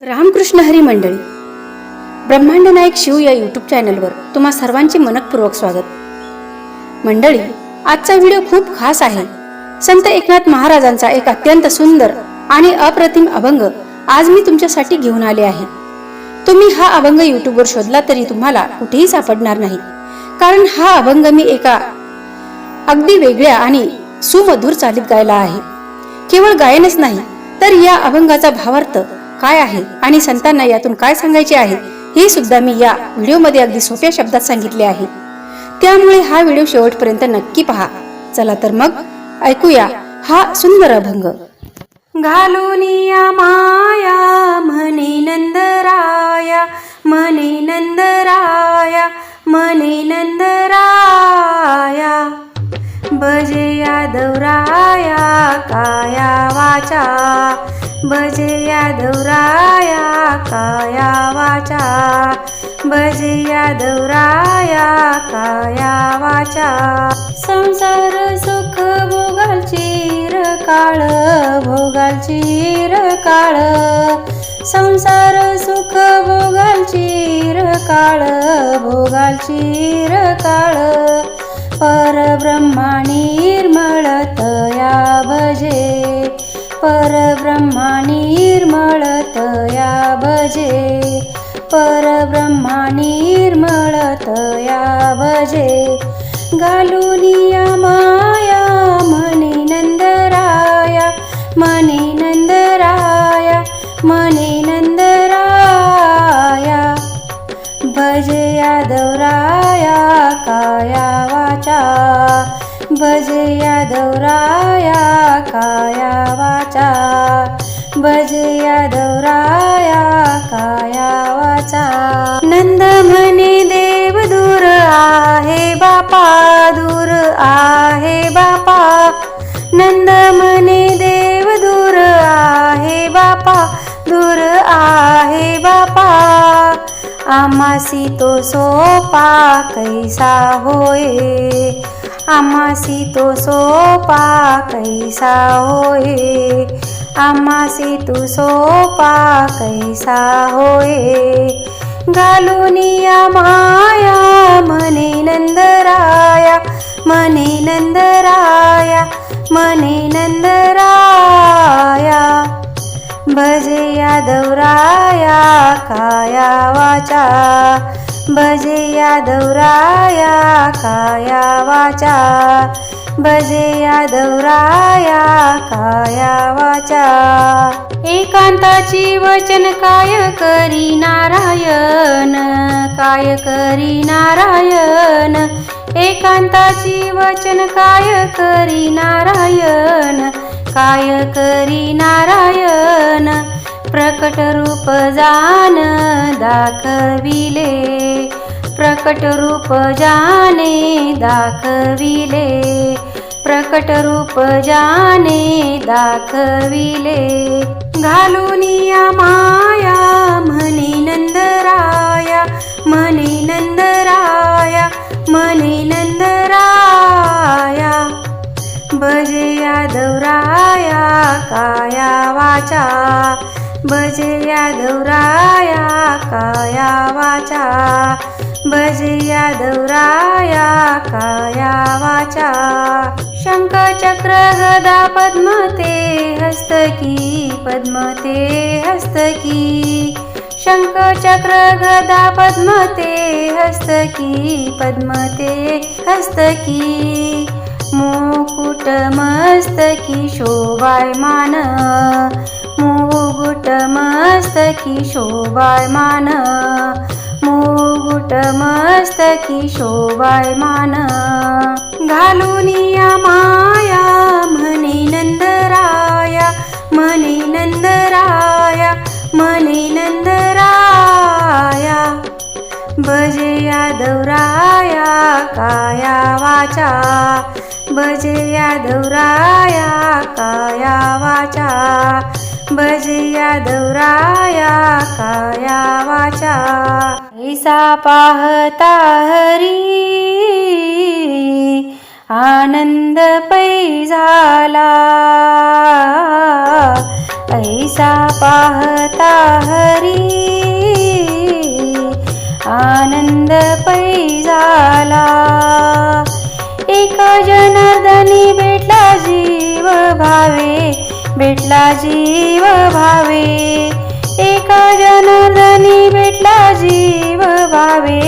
रामकृष्ण हरी मंडळी, ब्रह्मांड नायक शिव या यूट्यूब चॅनलवर तुम्हा सर्वांचे मनपूर्वक स्वागत। मंडळी, आजचा व्हिडिओ खूप खास आहे। संत एकनाथ महाराजांचा एक अत्यंत सुंदर आणि अप्रतिम अभंग आज मी तुमच्यासाठी घेऊन आले आहे। तुम्ही हा अभंग यूट्यूबवर शोधला तरी तुम्हाला कुठेही सापडणार नाही, कारण हा अभंग मी एका अगदी वेगळ्या आणि सुमधुर चालीत गायला आहे। केवळ गायनच नाही, तर या अभंगाचा भावार्थ काय आहे आणि संतांना यातून काय सांगायचे आहे हे सुद्धा मी या व्हिडिओमध्ये अगदी सोप्या शब्दात सांगितले आहे। त्यामुळे हा व्हिडिओ शेवटपर्यंत नक्की पहा। चला तर मग ऐकूया हा सुंदर अभंग। घालूनिया माया म्हणे नंदराया, म्हणे नंदराया, म्हणे नंदराया, भजे यादवराया काया वाचा, भजे यादवराया काया वाचा, भजे यादवराया काया वाचा। संसार सुख भोगालची काळ, भोगालची काळ, संसार सुख भोगालची काळ, भोगालची काळ, परब्रह्मा निर्मळ तया भजे, परब्रह्मा निर्मळ तया भजे, परब्रह्मा निर्मळ तया भजे। घालूनिया माया म्हणे नंदराया, म्हणे नंदराया, म्हणे नंदराया, भजे यादवराया काया वाचा, भजे यादवराया काया वाचा, भजे यादवराया काया वाचा। नंद म्हणे देव दूर आहे बापा, दूर आहे बापा, नंद म्हणे देव दूर आहे बापा, दूर आहे बापा, आमासी तो सोपा कैसा होय, आमासी तो सोपा कैसा होय, आमासी तू सोपा कैसा होय। घालूनिया माया म्हणे नंदराया, म्हणे नंदराया, म्हणे नंदराया, भजे यादवराया काया वाचा, भजे यादवराया काया वाचा, भजे यादवराया काया वाचा। एकांताची वचन काय करी नारायण, काय करी नारायण, एकांताची वचन काय करी नारायण, काय करी नारायण, प्रकट रूप जान दाखविले, प्रकट रूप जाने दाखविले, प्रकट रूप जाने दाखविले। घालूनिया माया म्हणे नंदराया, म्हणे नंदराया, म्हणे नंदराया, भजे यादवराया काया वाचा, भजे यादवराया काया वाचा, भजे यादवराया काया वाचा। शंख चक्र गदा पद्म ते हस्तकी, पद्म ते हस्तकी, शंख चक्र गदा पद्म ते हस्तकी, पद्म ते हस्तकी, मुकुट मस्तकी शोभायमान, मुकुट मस्तकी शोभायमान, मुकुट मस्तकी शोभायमान। घालूनिया माया म्हणे नंदराया, म्हणे नंदराया, म्हणे नंदराया, भजे यादवराया काया वाचा, भजे यादवराया काया वाचा, भजे यादवराया काया वाचा। ऐसा पाहता हरी आनंद पै झाला, ऐसा पाहता हरी आनंद पै झाला। एका जनार्दनी भेटला जीव भावे, भेटला जीव भावे। एका जनार्दनी भेटला जीव भावे,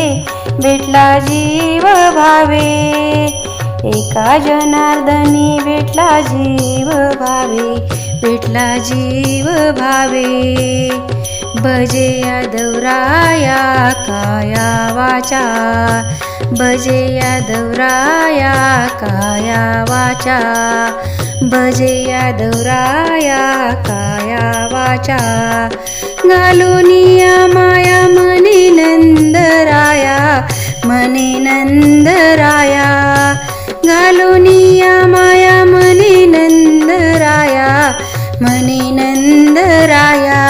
भेटला जीव भावे। एका जनार्दनी भेटला जीव भावे, भेटला जीव भावे। भजे यादवराया काया वाचा, भजे यादवराया काया वाचा, भजे यादवराया काया वाचा। घालूनिया माया मने नंदराया, मने नंदराया। घालूनिया माया मने नंदराया, मने नंदराया।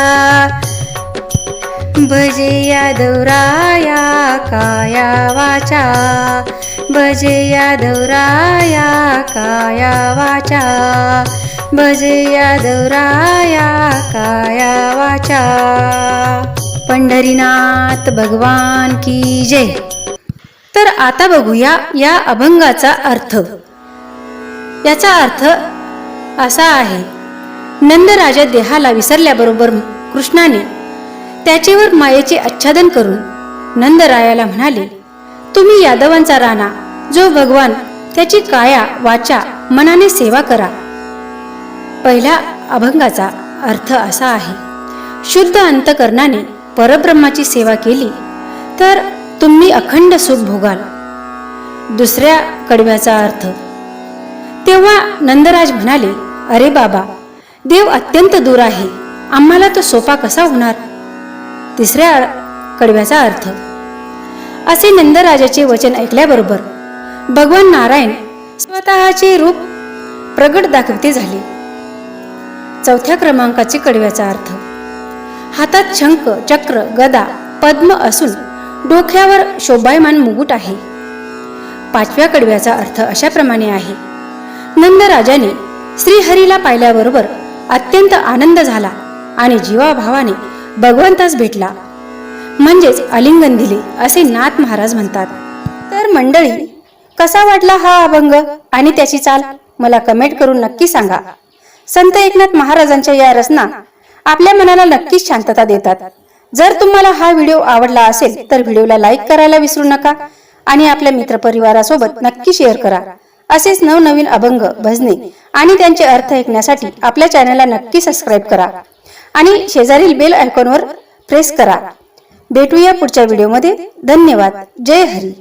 भजे यादवराया काया वाचा, भजे यादवराया काया वाचा, भजे यादवराया काया वाचा। पंढरीनाथ भगवान की जय। तर आता बघूया या अभंगाचा अर्थ। याचा अर्थ असा आहे, नंदराजा देहाला विसरल्याबरोबर कृष्णाने त्याचेवर मायेचे आच्छादन करून नंदरायाला म्हणाले, तुम्ही यादवांचा राणा जो भगवान त्याची काया वाचा मनाने सेवा करा। पहिल्या अभंगाचा अर्थ असा आहे, शुद्ध अंतकरणाने परब्रह्माची सेवा केली तर तुम्ही अखंड सुख भोगाल। दुसऱ्या कडव्याचा अर्थ, तेव्हा नंदराज म्हणाले, अरे बाबा, देव अत्यंत दूर आहे, आम्हाला तो सोपा कसा होणार। तिसऱ्या कडव्याचा अर्थ, असे नंदराजाचे वचन ऐकल्याबरोबर भगवान नारायण स्वतःचे रूप प्रगट दाखवते झाले। चौथ्या क्रमांकाचे कडव्याचा अर्थ, हातात शंख चक्र गदा पद्म असून डोक्यावर शोभायमान मुकुट आहे। पाचव्या कडव्याचा अर्थ अशाप्रमाणे आहे, नंदराजाने श्रीहरीला पाहिल्याबरोबर अत्यंत आनंद झाला आणि जीवाभावाने भगवंतास भेटला, म्हणजेच आलिंगन दिले असे नाथ महाराज म्हणतात। तर मंडळी, कसा वाटला हा अभंग आणि त्याची चाल मला कमेंट करून नक्की सांगा। संत एकनाथ महाराजांच्या या रचना आपल्या मनाला नक्कीच शांतता देतात। जर तुम्हाला हा व्हिडिओ आवडला असेल तर व्हिडिओला लाईक करायला विसरू नका आणि आपल्या मित्रपरिवारासोबत नक्की शेअर करा। असेच नवनवीन अभंग, भजने आणि त्यांचे अर्थ ऐकण्यासाठी आपल्या चॅनलला नक्की सबस्क्राईब करा आणि शेजारील बेल आयकॉनवर प्रेस करा। भेटूया पुढच्या व्हिडिओमध्ये। धन्यवाद। जय हरी।